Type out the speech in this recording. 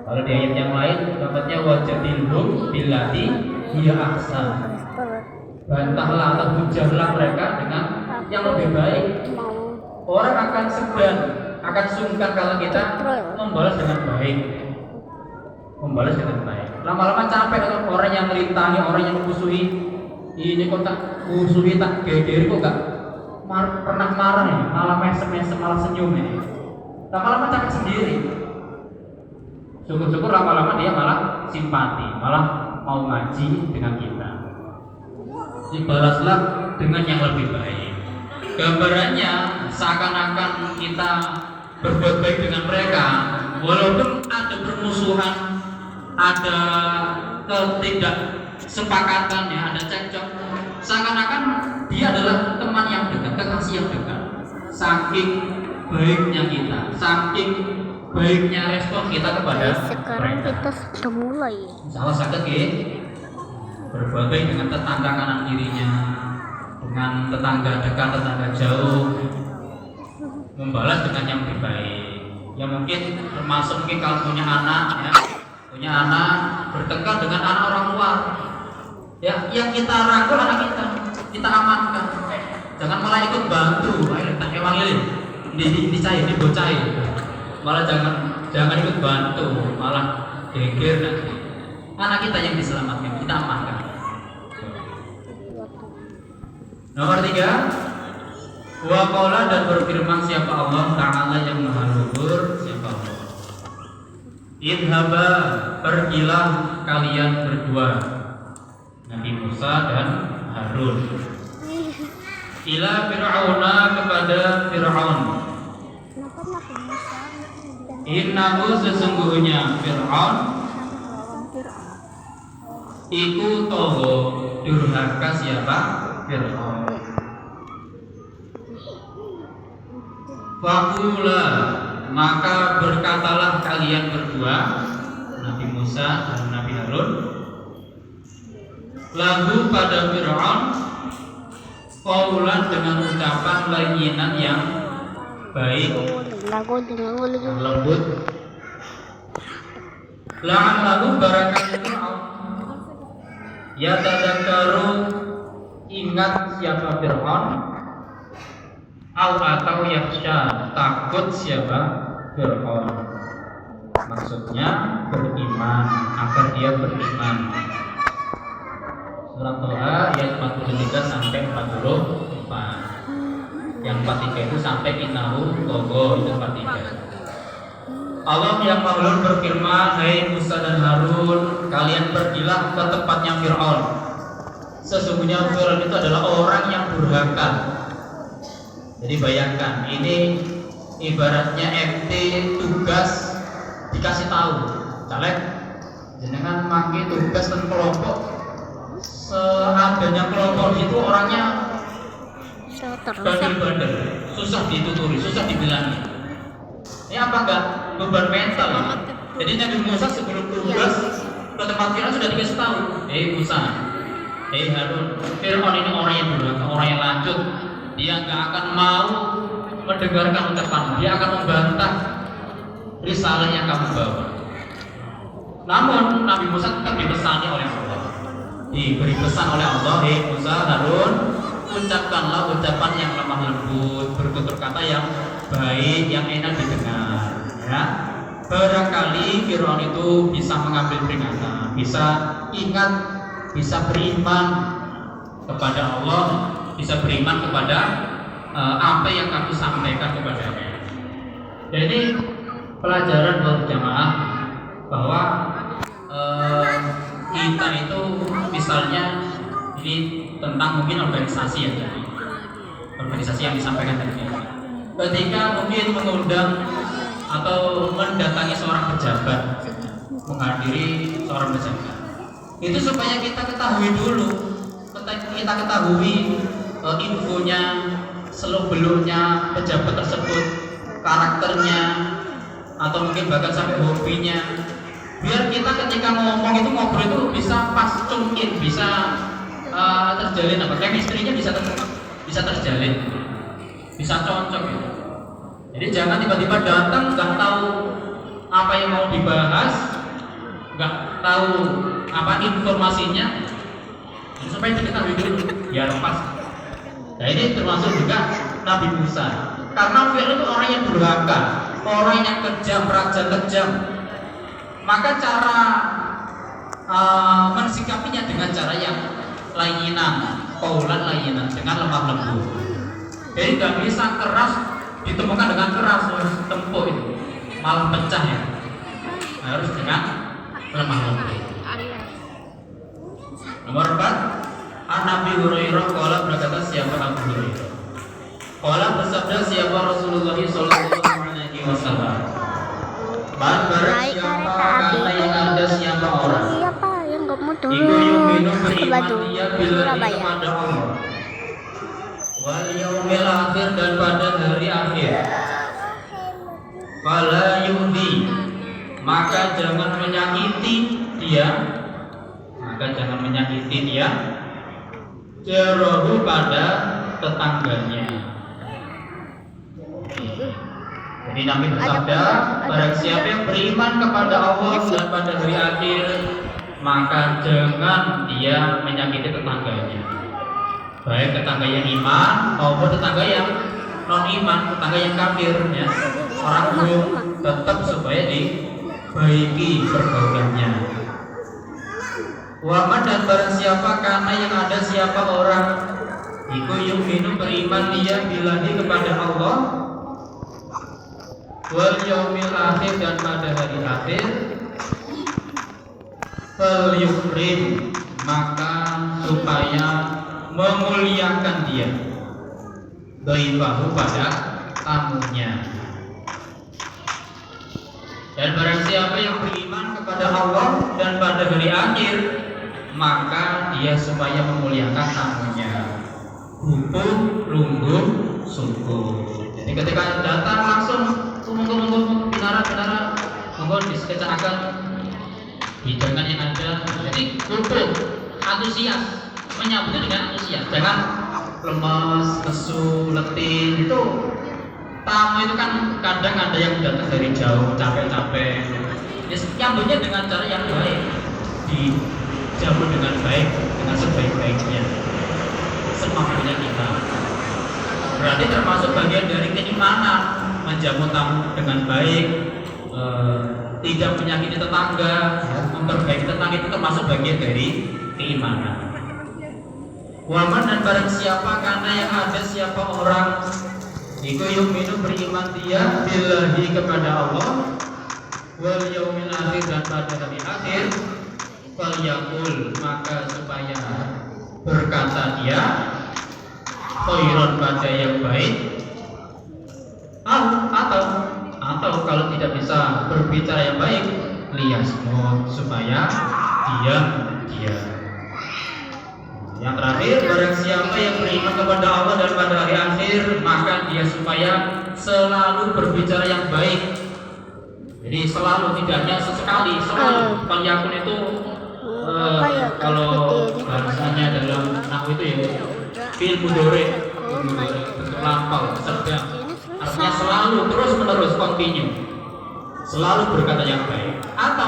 Kalau di ayat yang lain dapatnya wajadilhum billati hiya ahsan. Bantahlah atau hujahlah mereka dengan yang lebih baik. Orang akan segan, akan sungkan kalau kita membalas dengan baik. Membalas dengan baik. Lama-lama capek kalau orang yang merintangi, orang yang musuhi. Ini kok tak musuhi, tak geger kok gak pernah marah nih, malah mesem-mesem, malah senyum ini. Lama-lama capek sendiri. Syukur-syukur lama-lama dia malah simpati, malah mau ngaji dengan kita. Dibalaslah dengan yang lebih baik. Gambarannya seakan-akan kita berbuat baik dengan mereka, walaupun ada permusuhan, ada ketidaksepakatan, ya, ada cekcok, seakan-akan dia adalah teman yang dekat, kekasih yang dekat. Saking baiknya kita, saking baiknya respon kita kepada sekarang mereka. kita sudah mulai. Salah satu berbuat baik dengan tetangga kanan kirinya, dengan tetangga dekat, tetangga jauh, membalas dengan yang lebih baik. Ya mungkin termasuk mungkin kalau punya anak, ya, punya anak bertengkar dengan anak orang luar, ya yang kita rangkul anak kita amankan. Jangan malah ikut bantu, ayo tak ewangilin, dicair, dibocahin. Malah jangan ikut bantu, malah geger nanti. Anak kita yang diselamatkan, kita amankan. Nomor 3, wa qala, dan berfirman siapa Allah Ta'ala yang maha luhur, siapa Allah. Idhaba, pergilah kalian berdua, Nabi Musa dan Harun, ila Fir'auna, kepada Fir'aun. Innahu, sesungguhnya Fir'aun iku toho, durhaka siapa? Fir'aun. Fakula, maka berkatalah kalian berdua, Nabi Musa dan Nabi Harun, lagu pada Fir'aun, qaulan, dengan ucapan layyinan yang baik, yang lembut. La'allahu, barangkali Fir'aun yatadzakkaru, ingat siapa Fir'aun, atau yakhsha, takut siapa Fir'aun. Maksudnya beriman, agar dia beriman. Surat Toha ayat 43 sampai 44. Yang 43 itu sampai innahu togo, itu 43. Allah yang maha berfirman, hai Musa dan Harun, kalian pergilah ke tempatnya Fir'aun. Sesungguhnya Fir'aun itu adalah orang yang durhaka. Jadi bayangkan, ini ibaratnya MT tugas dikasih tahu, caleg, jenengan mangke tugas dan kelompok, seadanya kelompok itu orangnya bandel-bandel, susah dituturi, susah dibilangin. Ini apa enggak beban mental? Jadi Nabi Musa sebelum tugas ke tempat Fir'aun sudah dikasih tahu, Musa, Harun, Fir'aun ini orang yang durhaka, orang yang lanjut. Dia nggak akan mau mendengarkan ucapanmu, dia akan membantah risalah yang kamu bawa. Namun Nabi Musa tetap dipesani oleh Allah, diberi pesan oleh Allah, Musa, Harun, ucapkanlah ucapan yang lemah lembut, bertutur kata yang baik, yang enak didengar, ya. Barangkali Fir'aun itu bisa mengambil peringatan, bisa ingat, bisa beriman kepada Allah, bisa beriman kepada apa yang kami sampaikan kepadanya. Jadi pelajaran buat jamaah bahwa kita itu misalnya ini tentang mungkin organisasi ya, jadi organisasi yang disampaikan tadi. Ketika mungkin mengundang atau mendatangi seorang pejabat, menghadiri seorang pejabat, itu supaya kita ketahui dulu, kita ketahui infonya, seluk-beluknya pejabat tersebut, karakternya, atau mungkin bahkan sampai hobinya, biar kita ketika ngomong itu, ngobrol itu bisa pas cungkin, bisa terjalin chemistry-nya bisa terjalin, bisa cocok ya. Jadi jangan tiba-tiba datang nggak tahu apa yang mau dibahas, tahu apa informasinya supaya diketahui dulu biar pas. Nah ini termasuk juga Nabi Musa, karena Fir'aun itu orang yang durhaka, orang yang kejam, raja kejam. Maka cara mensikapinya dengan cara yang layinan, kaulan layinan, dengan lemah lembut. Jadi nggak bisa keras, ditemukan dengan keras harus tempuk itu, malah pecah ya. Harus dengan lemah lembut. Nomor 4, An-Nabi Hurairah qala berkata siapa Abu Hurairah. Qala bersabda siapa Rasulullah sallallahu alaihi wasallam. Man barang siapa kata yang ada siapa orang. Siapa yang nggak mau turun Iku yang minum beriman ke dia bila kepada Allah. Wal yaumil akhir dan pada hari akhir. Fala yudi, maka jangan menyakiti dia. Maka jangan menyakiti dia. Jarahu pada tetangganya. Jadi Nabi bersabda, barang siapa yang beriman kepada Allah dan pada hari akhir, maka jangan dia menyakiti tetangganya. Baik tetangga yang iman maupun tetangga yang non iman, tetangga yang kafir ya. Orang umum tetap supaya dibaiki pergaulannya. Waman dan barang siapa karena yang ada siapa orang iku yu'minu beriman dia billahi kepada Allah wal yaumil akhir dan pada hari akhir, fal yukrim, maka supaya memuliakan dia dhaifahu pada tamunya. Dan barang siapa yang beriman kepada Allah dan pada hari akhir, maka dia supaya memuliakan tamunya. Hukum, lungguh, syukur. Jadi ketika datang langsung monggo binara monggo disekecakan hidangan yang ada. Jadi hukum, antusias, menyambutnya dengan antusias. Jangan lemas, lesu, letih. Itu tamu itu kan kadang ada yang datang dari jauh, capek-capek. Ya, nyambutnya dengan cara yang baik, dijamu dengan baik, dengan sebaik-baiknya, semampunya kita. Berarti termasuk bagian dari keimanan, menjamu tamu dengan baik, tidak menyakiti tetangga, memperbaiki tetangga, itu termasuk bagian dari keimanan. Waman dan barang siapa karena yang ada siapa orang iku yu'minu beriman dia billahi kepada Allah wal yaumil akhir dan pada hari akhir, fal yaqul, maka supaya berkata dia khairan pada yang baik, atau kalau tidak bisa berbicara yang baik liyasmut, supaya diam. Yang terakhir, barang siapa yang beriman kepada Allah dan pada hari akhir, maka dia supaya selalu berbicara yang baik. Jadi selalu, tidak hanya sesekali, selalu. Falyakun itu kalau bahasanya dalam nahwu itu ya fi'il mudhari, bentuk lampau, sedang. Artinya selalu, terus menerus, continue. Selalu berkata yang baik. Atau